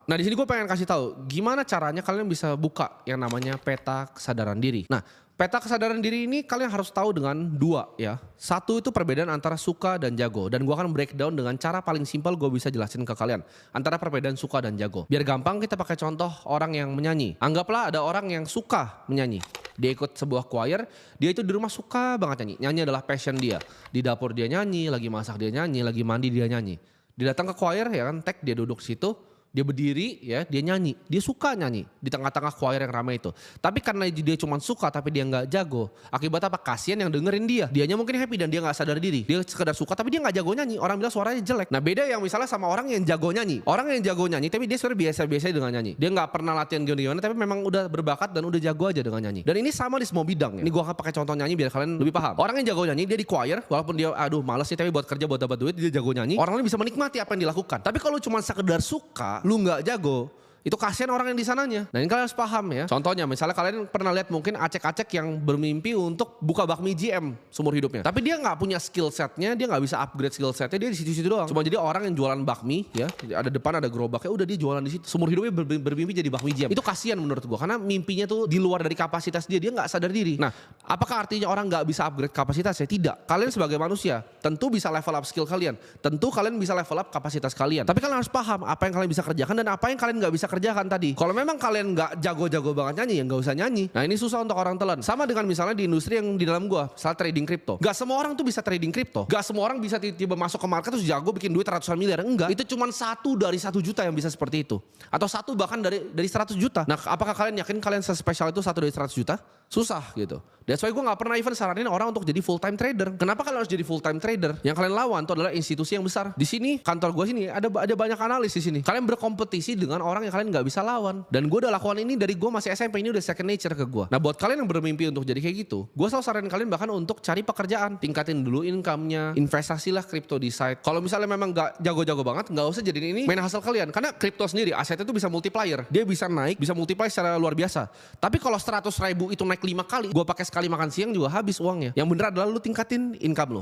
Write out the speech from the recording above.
Nah, di sini gue pengen kasih tahu gimana caranya kalian bisa buka yang namanya peta kesadaran diri. Nah, peta kesadaran diri ini kalian harus tahu dengan dua ya. Satu itu perbedaan antara suka dan jago. Dan gue akan breakdown dengan cara paling simpel gue bisa jelasin ke kalian. Antara perbedaan suka dan jago. Biar gampang kita pakai contoh orang yang menyanyi. Anggaplah ada orang yang suka menyanyi. Dia ikut sebuah choir, dia itu di rumah suka banget nyanyi. Nyanyi adalah passion dia. Di dapur dia nyanyi, lagi masak dia nyanyi, lagi mandi dia nyanyi. Dia datang ke choir ya kan, dia duduk situ. Dia berdiri ya, dia nyanyi. Dia suka nyanyi di tengah-tengah choir yang ramai itu. Tapi karena dia cuma suka tapi dia nggak jago. Akibat apa? Kasian yang dengerin dia. Dianya mungkin happy dan dia nggak sadar diri. Dia sekedar suka tapi dia nggak jago nyanyi. Orang bilang suaranya jelek. Nah beda yang misalnya sama orang yang jago nyanyi. Orang yang jago nyanyi tapi dia sebenarnya biasa-biasa dengan nyanyi. Dia nggak pernah latihan gimana tapi memang udah berbakat dan udah jago aja dengan nyanyi. Dan ini sama di semua bidang ya. Ini gua akan pakai contoh nyanyi biar kalian lebih paham. Orang yang jago nyanyi dia di choir walaupun dia aduh males sih tapi buat kerja buat dapat duit dia jago nyanyi. Orang lain bisa menikmati apa yang dilakukan. Tapi kalau cuma sekedar suka, lu nggak jago, itu kasihan orang yang di sananya. Nah ini kalian harus paham ya. Contohnya misalnya kalian pernah lihat mungkin acek-acek yang bermimpi untuk buka bakmi GM seumur hidupnya. Tapi dia nggak punya skill setnya, dia nggak bisa upgrade skill setnya, dia di situ-situ doang. Cuma jadi orang yang jualan bakmi ya, ada depan ada gerobaknya, udah dia jualan di situ. Seumur hidupnya bermimpi jadi bakmi GM. Itu kasihan menurut gua karena mimpinya tuh di luar dari kapasitas dia nggak sadar diri. Nah apakah artinya orang nggak bisa upgrade kapasitasnya? Tidak. Kalian sebagai manusia tentu bisa level up skill kalian. Tentu kalian bisa level up kapasitas kalian. Tapi kalian harus paham apa yang kalian bisa kerjakan dan apa yang kalian nggak bisa kerjakan tadi. Kalau memang kalian nggak jago-jago banget nyanyi, ya nggak usah nyanyi. Nah ini susah untuk orang telan. Sama dengan misalnya di industri yang di dalam gua, misalnya trading kripto. Gak semua orang tuh bisa trading kripto. Gak semua orang bisa tiba-tiba masuk ke market terus jago bikin duit ratusan miliar. Enggak. Itu cuma 1 dari 1 juta yang bisa seperti itu. Atau 1 bahkan dari 100 juta. Nah apakah kalian yakin kalian sespesial itu 1 dari 100 juta? Susah gitu. That's why gue gak pernah even saranin orang untuk jadi full time trader. Kenapa kalian harus jadi full time trader? Yang kalian lawan itu adalah institusi yang besar. Di sini kantor gue sini ada banyak analis di sini. Kalian berkompetisi dengan orang yang kalian nggak bisa lawan. Dan gue udah lakukan ini dari gue masih SMP, ini udah second nature ke gue. Nah buat kalian yang bermimpi untuk jadi kayak gitu, gue selalu saranin kalian bahkan untuk cari pekerjaan, tingkatin dulu income-nya, investasilah kripto di site. Kalau misalnya memang nggak jago-jago banget, nggak usah jadiin ini main hasil kalian. Karena kripto sendiri asetnya itu bisa multiplier. Dia bisa naik, bisa multiply secara luar biasa. Tapi kalau 100.000 itu naik 5 kali, gue pakai sekali makan siang juga habis uangnya. Yang bener adalah lu tingkatin income lu.